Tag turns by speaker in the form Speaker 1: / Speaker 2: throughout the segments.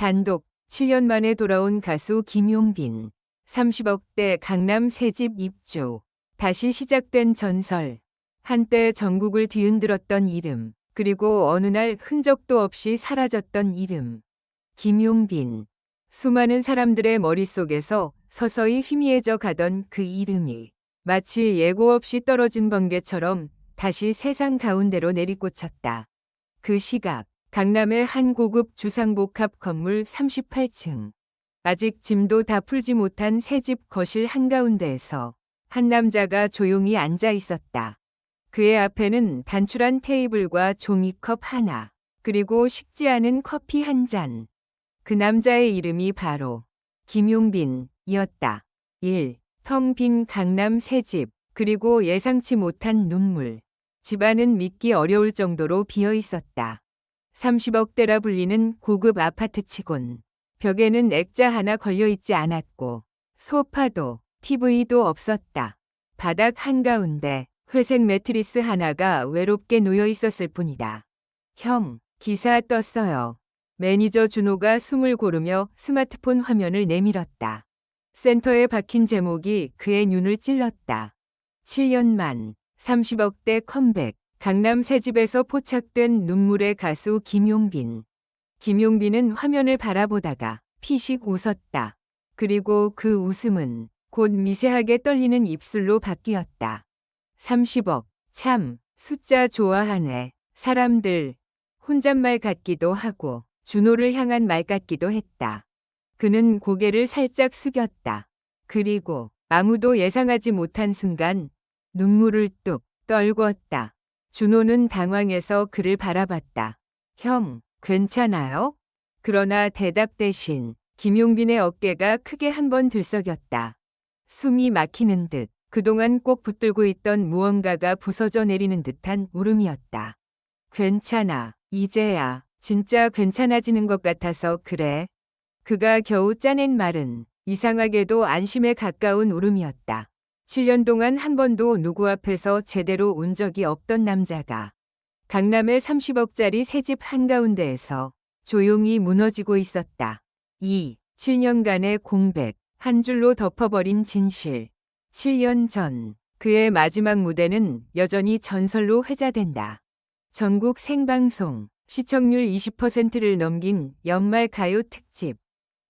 Speaker 1: 단독 7년 만에 돌아온 가수 김용빈. 30억대 강남 새집 입주. 다시 시작된 전설. 한때 전국을 뒤흔들었던 이름. 그리고 어느 날 흔적도 없이 사라졌던 이름. 김용빈. 수많은 사람들의 머릿속에서 서서히 희미해져 가던 그 이름이 마치 예고 없이 떨어진 번개처럼 다시 세상 가운데로 내리꽂혔다. 그 시각, 강남의 한 고급 주상복합 건물 38층. 아직 짐도 다 풀지 못한 새집 거실 한가운데에서 한 남자가 조용히 앉아 있었다. 그의 앞에는 단출한 테이블과 종이컵 하나, 그리고 식지 않은 커피 한 잔. 그 남자의 이름이 바로 김용빈이었다. 1. 텅 빈 강남 새집, 그리고 예상치 못한 눈물. 집안은 믿기 어려울 정도로 비어 있었다. 30억대라 불리는 고급 아파트치곤 벽에는 액자 하나 걸려있지 않았고 소파도 TV도 없었다. 바닥 한가운데 회색 매트리스 하나가 외롭게 놓여 있었을 뿐이다. 형, 기사 떴어요. 매니저 준호가 숨을 고르며 스마트폰 화면을 내밀었다. 센터에 박힌 제목이 그의 눈을 찔렀다. 7년 만 30억대 컴백. 강남 새집에서 포착된 눈물의 가수 김용빈. 김용빈은 화면을 바라보다가 피식 웃었다. 그리고 그 웃음은 곧 미세하게 떨리는 입술로 바뀌었다. 30억. 참, 숫자 좋아하네. 사람들. 혼잣말 같기도 하고 준호를 향한 말 같기도 했다. 그는 고개를 살짝 숙였다. 그리고 아무도 예상하지 못한 순간 눈물을 뚝 떨궜다. 준호는 당황해서 그를 바라봤다. 형, 괜찮아요? 그러나 대답 대신 김용빈의 어깨가 크게 한 번 들썩였다. 숨이 막히는 듯 그동안 꼭 붙들고 있던 무언가가 부서져 내리는 듯한 울음이었다. 괜찮아. 이제야 진짜 괜찮아지는 것 같아서 그래. 그가 겨우 짜낸 말은 이상하게도 안심에 가까운 울음이었다. 7년 동안 한 번도 누구 앞에서 제대로 운 적이 없던 남자가 강남의 30억짜리 새집 한가운데에서 조용히 무너지고 있었다. 2. 7년간의 공백, 한 줄로 덮어버린 진실. 7년 전 그의 마지막 무대는 여전히 전설로 회자된다. 전국 생방송, 시청률 20%를 넘긴 연말 가요 특집.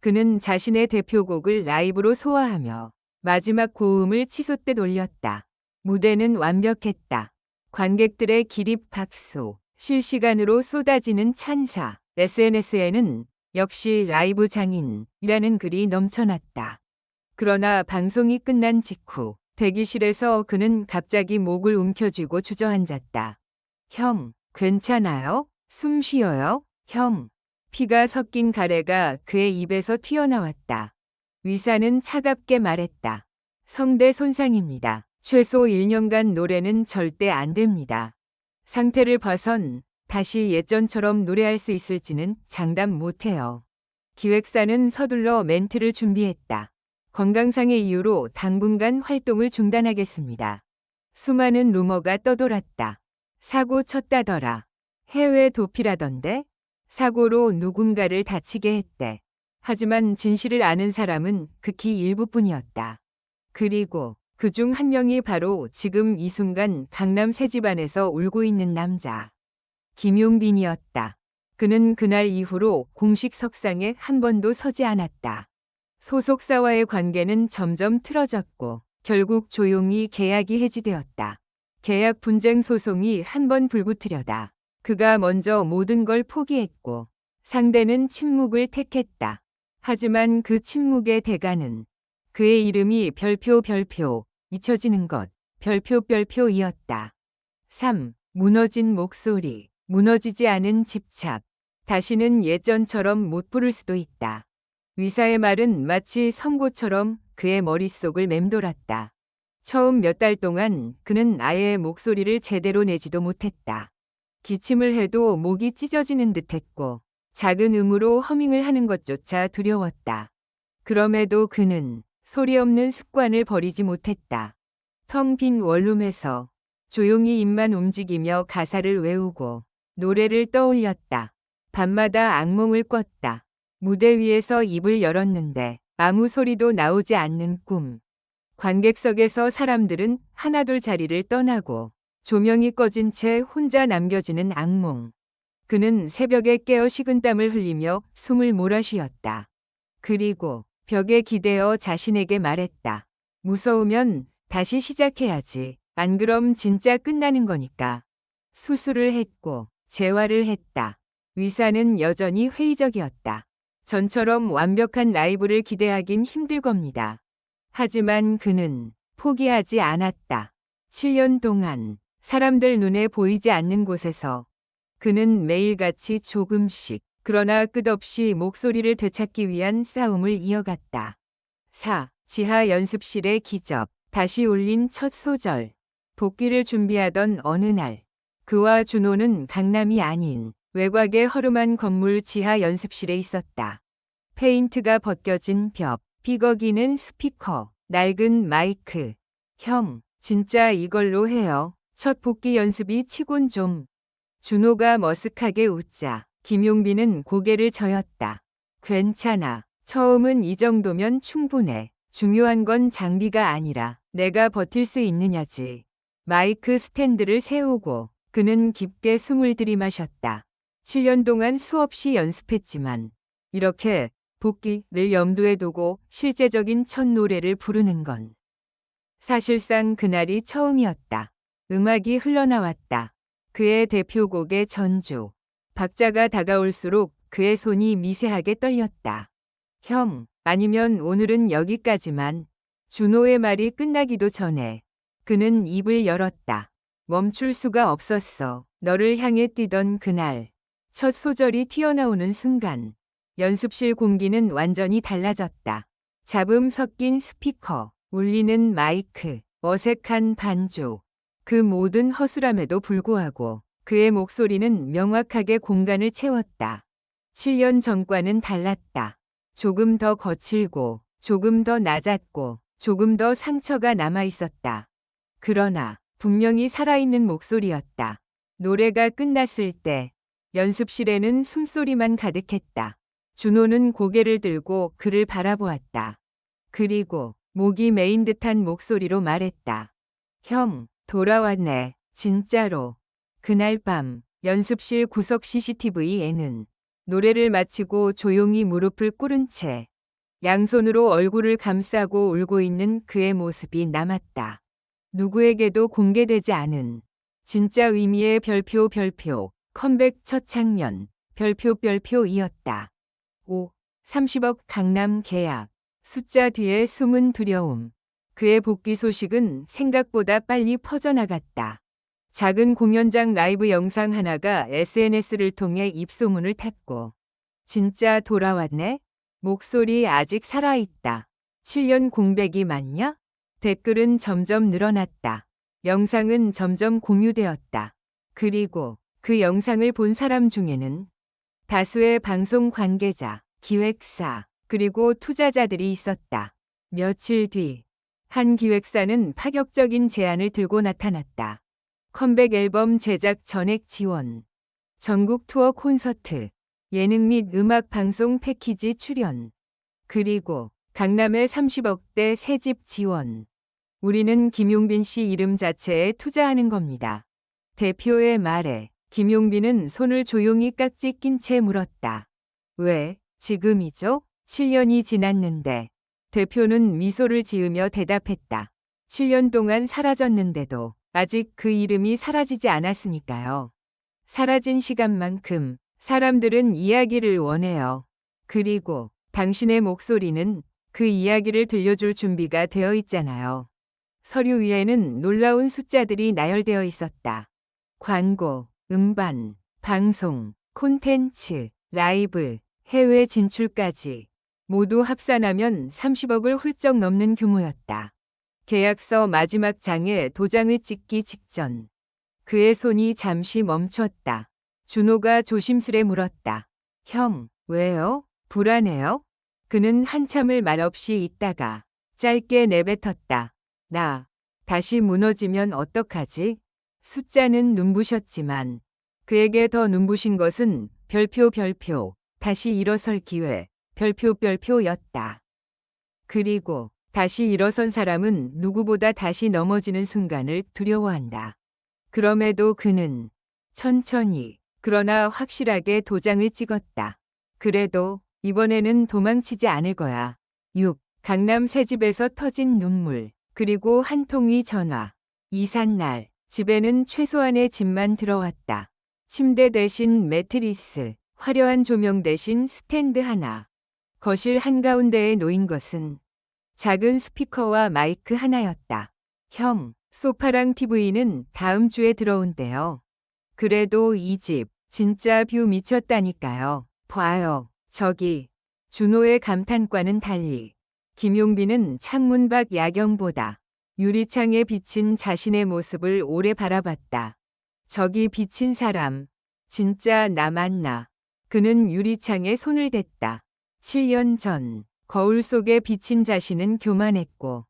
Speaker 1: 그는 자신의 대표곡을 라이브로 소화하며 마지막 고음을 치솟듯 올렸다. 무대는 완벽했다. 관객들의 기립 박수, 실시간으로 쏟아지는 찬사. SNS에는 역시 라이브 장인이라는 글이 넘쳐났다. 그러나 방송이 끝난 직후 대기실에서 그는 갑자기 목을 움켜쥐고 주저앉았다. 형, 괜찮아요? 숨 쉬어요? 형. 피가 섞인 가래가 그의 입에서 튀어나왔다. 의사는 차갑게 말했다. 성대 손상입니다. 최소 1년간 노래는 절대 안 됩니다. 상태를 봐선 다시 예전처럼 노래할 수 있을지는 장담 못해요. 기획사는 서둘러 멘트를 준비했다. 건강상의 이유로 당분간 활동을 중단하겠습니다. 수많은 루머가 떠돌았다. 사고 쳤다더라. 해외 도피라던데? 사고로 누군가를 다치게 했대. 하지만 진실을 아는 사람은 극히 일부뿐이었다. 그리고 그중 한 명이 바로 지금 이 순간 강남 새집안에서 울고 있는 남자. 김용빈이었다. 그는 그날 이후로 공식 석상에 한 번도 서지 않았다. 소속사와의 관계는 점점 틀어졌고 결국 조용히 계약이 해지되었다. 계약 분쟁 소송이 한 번 불붙으려다 그가 먼저 모든 걸 포기했고 상대는 침묵을 택했다. 하지만 그 침묵의 대가는 그의 이름이 별표 잊혀지는 것, 별표이었다. 3. 무너진 목소리, 무너지지 않은 집착. 다시는 예전처럼 못 부를 수도 있다. 의사의 말은 마치 선고처럼 그의 머릿속을 맴돌았다. 처음 몇 달 동안 그는 아예 목소리를 제대로 내지도 못했다. 기침을 해도 목이 찢어지는 듯했고 작은 음으로 허밍을 하는 것조차 두려웠다. 그럼에도 그는 소리 없는 습관을 버리지 못했다. 텅 빈 원룸에서 조용히 입만 움직이며 가사를 외우고 노래를 떠올렸다. 밤마다 악몽을 꿨다. 무대 위에서 입을 열었는데 아무 소리도 나오지 않는 꿈. 관객석에서 사람들은 하나둘 자리를 떠나고 조명이 꺼진 채 혼자 남겨지는 악몽. 그는 새벽에 깨어 식은땀을 흘리며 숨을 몰아쉬었다. 그리고 벽에 기대어 자신에게 말했다. 무서우면 다시 시작해야지. 안 그럼 진짜 끝나는 거니까. 수술을 했고 재활을 했다. 의사는 여전히 회의적이었다. 전처럼 완벽한 라이브를 기대하긴 힘들 겁니다. 하지만 그는 포기하지 않았다. 7년 동안 사람들 눈에 보이지 않는 곳에서 그는 매일같이 조금씩 그러나 끝없이 목소리를 되찾기 위한 싸움을 이어갔다. 4. 지하 연습실의 기적. 다시 올린 첫 소절. 복귀를 준비하던 어느 날 그와 준호는 강남이 아닌 외곽의 허름한 건물 지하 연습실에 있었다. 페인트가 벗겨진 벽, 비거기는 스피커, 낡은 마이크. 형, 진짜 이걸로 해요. 첫 복귀 연습이 치곤 좀. 준호가 머쓱하게 웃자 김용빈은 고개를 저었다. 괜찮아. 처음은 이 정도면 충분해. 중요한 건 장비가 아니라 내가 버틸 수 있느냐지. 마이크 스탠드를 세우고 그는 깊게 숨을 들이마셨다. 7년 동안 수없이 연습했지만 이렇게 복귀를 염두에 두고 실제적인 첫 노래를 부르는 건 사실상 그날이 처음이었다. 음악이 흘러나왔다. 그의 대표곡의 전주. 박자가 다가올수록 그의 손이 미세하게 떨렸다. 형, 아니면 오늘은 여기까지만. 준호의 말이 끝나기도 전에 그는 입을 열었다. 멈출 수가 없었어. 너를 향해 뛰던 그날. 첫 소절이 튀어나오는 순간 연습실 공기는 완전히 달라졌다. 잡음 섞인 스피커, 울리는 마이크, 어색한 반주. 그 모든 허술함에도 불구하고 그의 목소리는 명확하게 공간을 채웠다. 7년 전과는 달랐다. 조금 더 거칠고, 조금 더 낮았고, 조금 더 상처가 남아 있었다. 그러나 분명히 살아있는 목소리였다. 노래가 끝났을 때 연습실에는 숨소리만 가득했다. 준호는 고개를 들고 그를 바라보았다. 그리고 목이 메인 듯한 목소리로 말했다. 형, 돌아왔네. 진짜로. 그날 밤 연습실 구석 CCTV에는 노래를 마치고 조용히 무릎을 꿇은 채 양손으로 얼굴을 감싸고 울고 있는 그의 모습이 남았다. 누구에게도 공개되지 않은 진짜 의미의 별표 컴백 첫 장면 별표이었다. 5. 30억 강남 계약. 숫자 뒤에 숨은 두려움. 그의 복귀 소식은 생각보다 빨리 퍼져나갔다. 작은 공연장 라이브 영상 하나가 SNS를 통해 입소문을 탔고 진짜 돌아왔네? 목소리 아직 살아있다. 7년 공백이 맞냐? 댓글은 점점 늘어났다. 영상은 점점 공유되었다. 그리고 그 영상을 본 사람 중에는 다수의 방송 관계자, 기획사, 그리고 투자자들이 있었다. 며칠 뒤 한 기획사는 파격적인 제안을 들고 나타났다. 컴백 앨범 제작 전액 지원, 전국 투어 콘서트, 예능 및 음악 방송 패키지 출연, 그리고 강남의 30억대 새집 지원. 우리는 김용빈 씨 이름 자체에 투자하는 겁니다. 대표의 말에 김용빈은 손을 조용히 깍지 낀 채 물었다. 왜, 지금이죠? 7년이 지났는데. 대표는 미소를 지으며 대답했다. 7년 동안 사라졌는데도 아직 그 이름이 사라지지 않았으니까요. 사라진 시간만큼 사람들은 이야기를 원해요. 그리고 당신의 목소리는 그 이야기를 들려줄 준비가 되어 있잖아요. 서류 위에는 놀라운 숫자들이 나열되어 있었다. 광고, 음반, 방송, 콘텐츠, 라이브, 해외 진출까지 모두 합산하면 30억을 훌쩍 넘는 규모였다. 계약서 마지막 장에 도장을 찍기 직전 그의 손이 잠시 멈췄다. 준호가 조심스레 물었다. 형, 왜요? 불안해요? 그는 한참을 말없이 있다가 짧게 내뱉었다. 나 다시 무너지면 어떡하지? 숫자는 눈부셨지만 그에게 더 눈부신 것은 별표 다시 일어설 기회. 별표였다. 그리고 다시 일어선 사람은 누구보다 다시 넘어지는 순간을 두려워한다. 그럼에도 그는 천천히 그러나 확실하게 도장을 찍었다. 그래도 이번에는 도망치지 않을 거야. 6. 강남 새집에서 터진 눈물, 그리고 한 통의 전화. 이삿날 집에는 최소한의 짐만 들어왔다. 침대 대신 매트리스, 화려한 조명 대신 스탠드 하나. 거실 한가운데에 놓인 것은 작은 스피커와 마이크 하나였다. 형, 소파랑 TV는 다음 주에 들어온대요. 그래도 이 집 진짜 뷰 미쳤다니까요. 봐요. 저기. 준호의 감탄과는 달리 김용빈은 창문 밖 야경보다 유리창에 비친 자신의 모습을 오래 바라봤다. 저기 비친 사람, 진짜 나 맞나? 그는 유리창에 손을 댔다. 7년 전 거울 속에 비친 자신은 교만했고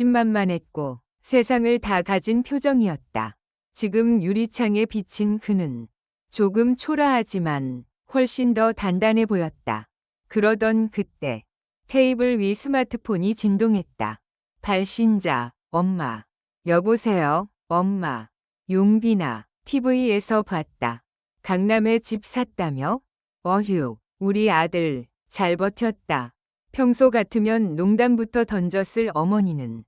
Speaker 1: 자신만만했고 세상을 다 가진 표정이었다. 지금 유리창에 비친 그는 조금 초라하지만 훨씬 더 단단해 보였다. 그러던 그때 테이블 위 스마트폰이 진동했다. 발신자, 엄마. 여보세요, 엄마. 용빈아, TV에서 봤다. 강남에 집 샀다며? 어휴, 우리 아들 잘 버텼다. 평소 같으면 농담부터 던졌을 어머니는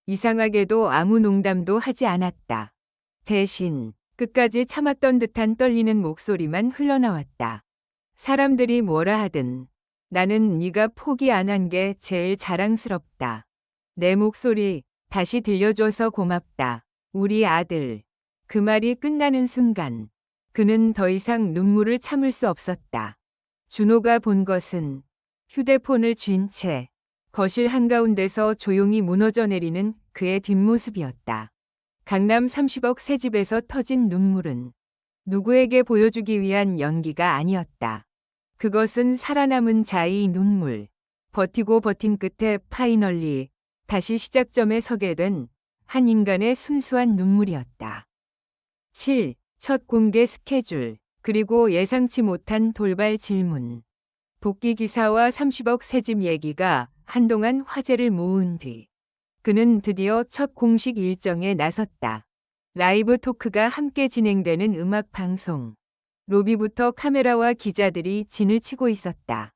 Speaker 1: 이상하게도 아무 농담도 하지 않았다. 대신 끝까지 참았던 듯한 떨리는 목소리만 흘러나왔다. 사람들이 뭐라 하든 나는 네가 포기 안 한 게 제일 자랑스럽다. 내 목소리 다시 들려줘서 고맙다. 우리 아들. 그 말이 끝나는 순간 그는 더 이상 눈물을 참을 수 없었다. 준호가 본 것은 휴대폰을 쥔 채 거실 한가운데서 조용히 무너져 내리는 그의 뒷모습이었다. 강남 30억 새집에서 터진 눈물은 누구에게 보여주기 위한 연기가 아니었다. 그것은 살아남은 자의 눈물. 버티고 버틴 끝에 파이널리 다시 시작점에 서게 된 한 인간의 순수한 눈물이었다. 7. 첫 공개 스케줄, 그리고 예상치 못한 돌발 질문. 복귀 기사와 30억 새집 얘기가 한동안 화제를 모은 뒤 그는 드디어 첫 공식 일정에 나섰다. 라이브 토크가 함께 진행되는 음악 방송. 로비부터 카메라와 기자들이 진을 치고 있었다.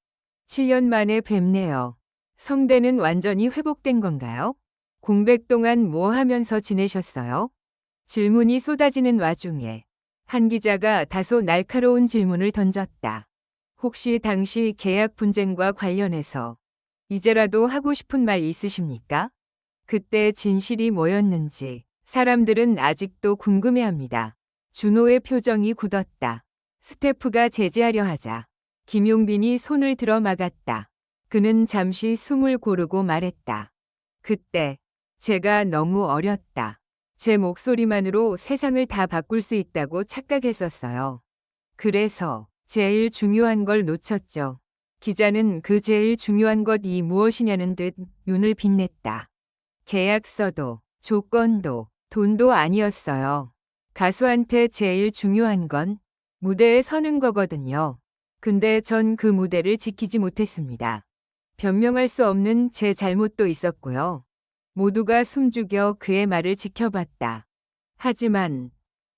Speaker 1: 7년 만에 뵙네요. 성대는 완전히 회복된 건가요? 공백 동안 뭐 하면서 지내셨어요? 질문이 쏟아지는 와중에 한 기자가 다소 날카로운 질문을 던졌다. 혹시 당시 계약 분쟁과 관련해서 이제라도 하고 싶은 말 있으십니까? 그때 진실이 뭐였는지 사람들은 아직도 궁금해합니다. 준호의 표정이 굳었다. 스태프가 제지하려 하자 김용빈이 손을 들어 막았다. 그는 잠시 숨을 고르고 말했다. 그때 제가 너무 어렸다. 제 목소리만으로 세상을 다 바꿀 수 있다고 착각했었어요. 그래서 제일 중요한 걸 놓쳤죠. 기자는 그 제일 중요한 것이 무엇이냐는 듯 눈을 빛냈다. 계약서도 조건도 돈도 아니었어요. 가수한테 제일 중요한 건 무대에 서는 거거든요. 근데 전 그 무대를 지키지 못했습니다. 변명할 수 없는 제 잘못도 있었고요. 모두가 숨죽여 그의 말을 지켜봤다. 하지만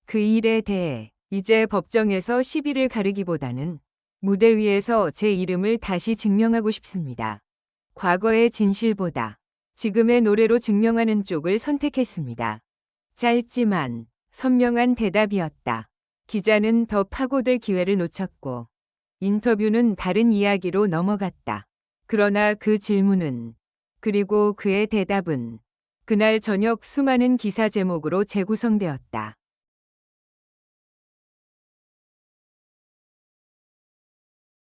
Speaker 1: 그 일에 대해 이제 법정에서 시비를 가르기보다는 무대 위에서 제 이름을 다시 증명하고 싶습니다. 과거의 진실보다 지금의 노래로 증명하는 쪽을 선택했습니다. 짧지만 선명한 대답이었다. 기자는 더 파고들 기회를 놓쳤고 인터뷰는 다른 이야기로 넘어갔다. 그러나 그 질문은 그리고 그의 대답은 그날 저녁 수많은 기사 제목으로 재구성되었다.